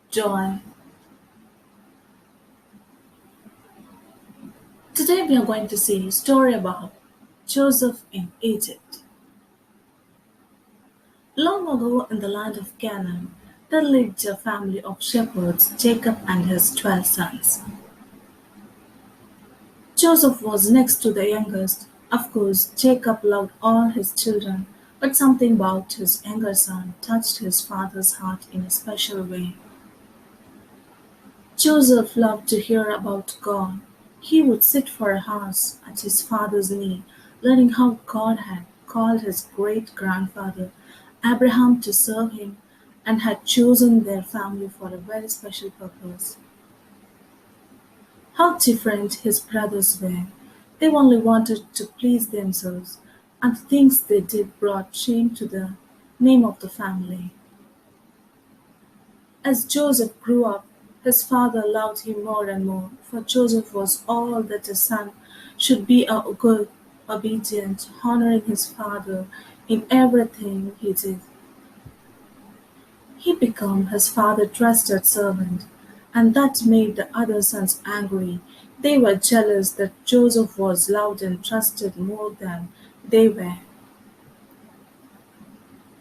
Joy. Today we are going to see a story about Joseph in Egypt. Long ago in the land of Canaan, there lived a family of shepherds, Jacob and his 12 sons. Joseph was next to the youngest. Of course, Jacob loved all his children, but something about his younger son touched his father's heart in a special way. Joseph loved to hear about God. He would sit for hours at his father's knee, learning how God had called his great grandfather Abraham to serve him and had chosen their family for a very special purpose. How different his brothers were! They only wanted to please themselves, and the things they did brought shame to the name of the family. As Joseph grew up, his father loved him more and more, for Joseph was all that a son should be, a good, obedient, honoring his father in everything he did. He became his father's trusted servant, and that made the other sons angry. They were jealous that Joseph was loved and trusted more than they were.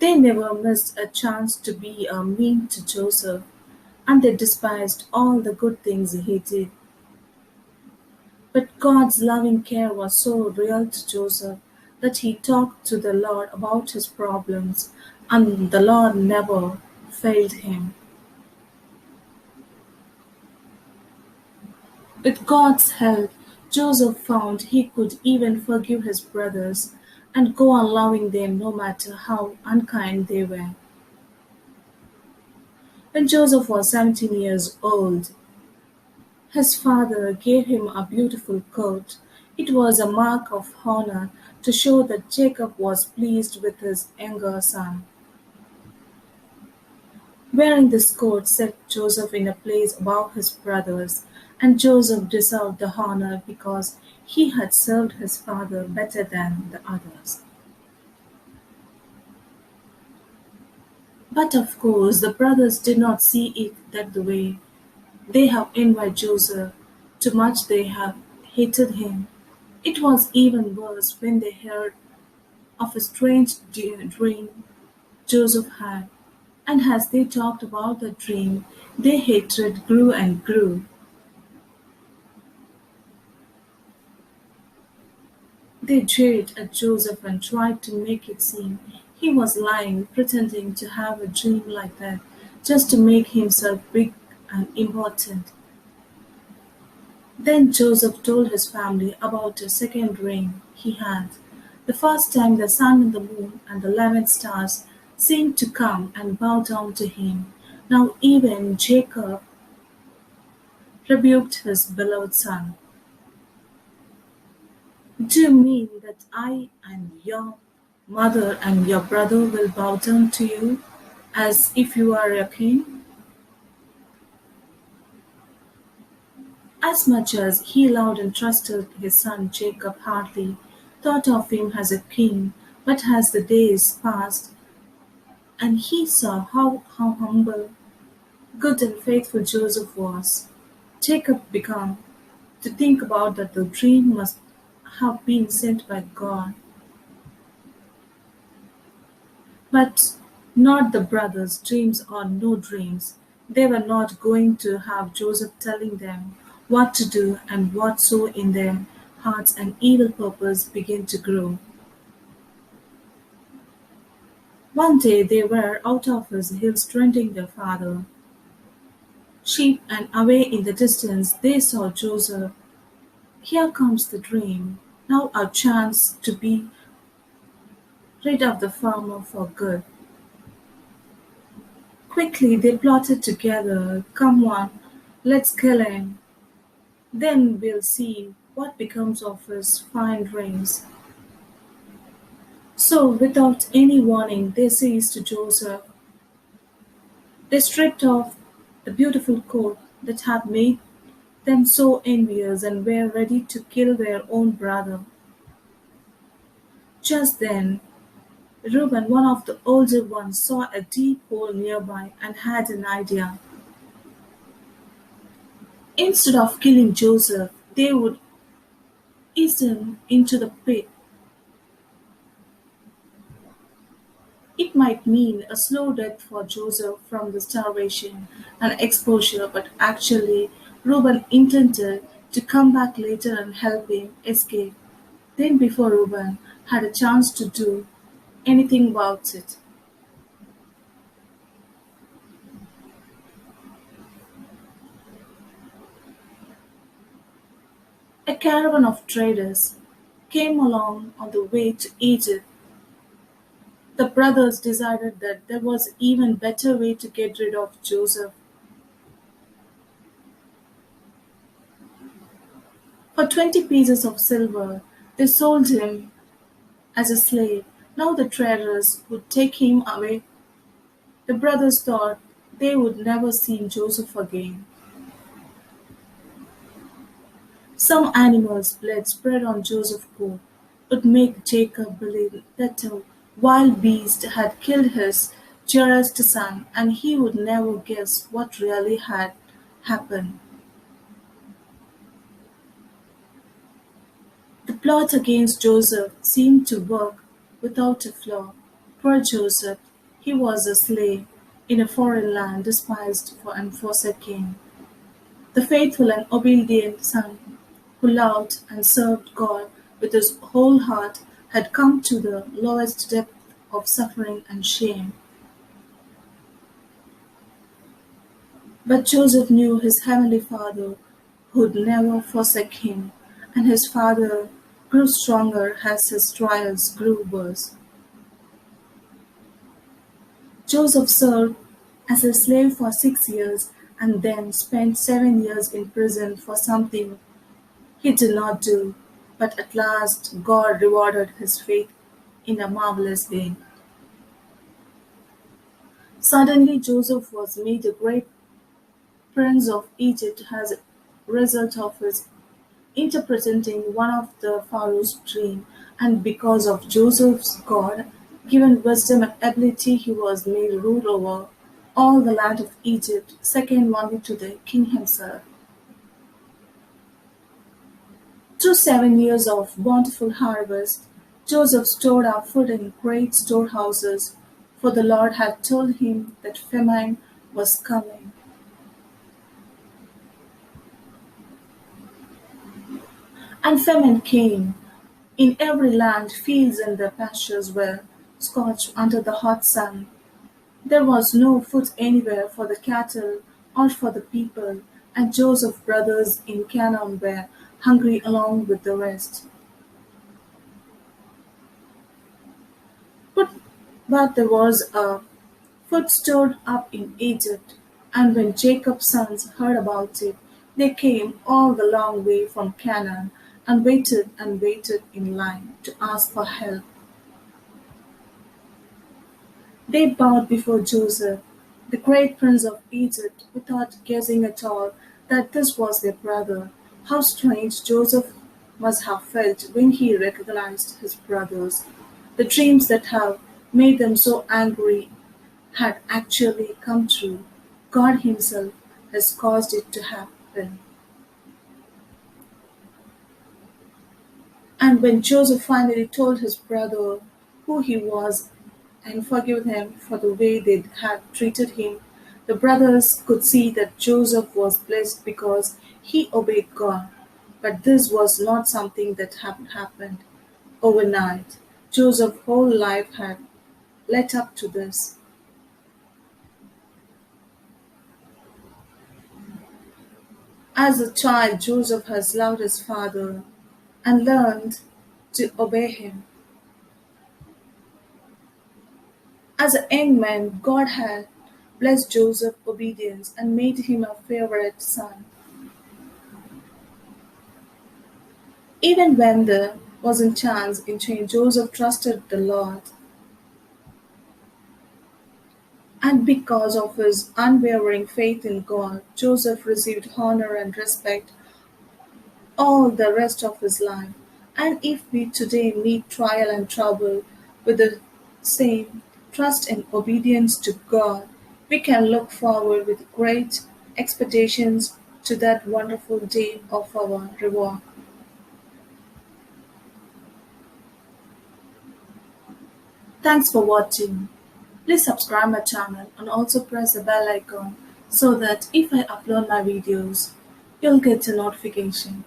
They never missed a chance to be mean to Joseph, and they despised all the good things he did. But God's loving care was so real to Joseph that he talked to the Lord about his problems, and the Lord never failed him. With God's help, Joseph found he could even forgive his brothers and go on loving them no matter how unkind they were. When Joseph was 17 years old, his father gave him a beautiful coat. It was a mark of honor to show that Jacob was pleased with his younger son. Wearing this coat set Joseph in a place above his brothers, and Joseph deserved the honor because he had served his father better than the others. But of course, the brothers did not see it that the way. They have envied Joseph too much, they have hated him. It was even worse when they heard of a strange dream Joseph had, and as they talked about the dream, their hatred grew and grew. They jeered at Joseph and tried to make it seem he was lying, pretending to have a dream like that, just to make himself big and important. Then Joseph told his family about a second dream he had. The first time the sun and the moon and the 11 stars seemed to come and bow down to him. Now even Jacob rebuked his beloved son. Do you mean that I and your mother and your brother will bow down to you as if you are a king? As much as he loved and trusted his son, Jacob hardly thought of him as a king, but as the days passed and he saw how humble, good and faithful Joseph was, Jacob began to think about that the dream must have been sent by God. But not the brothers, dreams or no dreams. They were not going to have Joseph telling them what to do, and what so in their hearts an evil purpose began to grow. One day they were out of his hills tending their father sheep, and away in the distance they saw Joseph. Here comes the dream. Now our chance to be rid of the farmer for good. Quickly they plotted together. Come on, let's kill him. Then we'll see what becomes of his fine dreams. So without any warning they seized Joseph. They stripped off the beautiful coat that had made them so envious and were ready to kill their own brother. Just then Reuben, one of the older ones, saw a deep hole nearby and had an idea. Instead of killing Joseph, they would ease him into the pit. It might mean a slow death for Joseph from the starvation and exposure, but actually, Reuben intended to come back later and help him escape. Then, before Reuben had a chance to do anything about it, a caravan of traders came along on the way to Egypt. The brothers decided that there was even better way to get rid of Joseph. For 20 pieces of silver, they sold him as a slave. Now the traders would take him away. The brothers thought they would never see Joseph again. Some animals' blood spread on Joseph's coat would make Jacob believe that a wild beast had killed his dearest son, and he would never guess what really had happened. The plot against Joseph seemed to work without a flaw. Poor Joseph, he was a slave in a foreign land, despised and forsaken. The faithful and obedient son, who loved and served God with his whole heart, had come to the lowest depth of suffering and shame. But Joseph knew his heavenly Father would never forsake him, and his father grew stronger as his trials grew worse. Joseph served as a slave for 6 years and then spent 7 years in prison for something he did not do, but at last God rewarded his faith in a marvelous way. Suddenly Joseph was made a great prince of Egypt as a result of his interpreting one of the Pharaoh's dream, and because of Joseph's God given wisdom and ability he was made rule over all the land of Egypt, second only to the king himself. Through 7 years of bountiful harvest, Joseph stored up food in great storehouses, for the Lord had told him that famine was coming. And famine came. In every land, fields and the pastures were scorched under the hot sun. There was no food anywhere for the cattle or for the people, and Joseph's brothers in Canaan were hungry along with the rest. But, but there was a food stored up in Egypt, and when Jacob's sons heard about it, they came all the long way from Canaan and waited in line to ask for help. They bowed before Joseph, the great prince of Egypt, without guessing at all that this was their brother. How strange Joseph must have felt when he recognized his brothers. The dreams that have made them so angry had actually come true. God Himself has caused it to happen. And when Joseph finally told his brother who he was and forgave them for the way they had treated him, the brothers could see that Joseph was blessed because he obeyed God. But this was not something that had happened overnight. Joseph's whole life had led up to this. As a child, Joseph has loved his father and learned to obey him. As a young man, God had blessed Joseph's obedience and made him a favorite son. Even when there wasn't chance in change, Joseph trusted the Lord. And because of his unwavering faith in God, Joseph received honor and respect all the rest of his life. And if we today meet trial and trouble with the same trust and obedience to God, we can look forward with great expectations to that wonderful day of our reward. Thanks for watching. Please subscribe my channel and also press the bell icon so that if I upload my videos, you'll get a notification.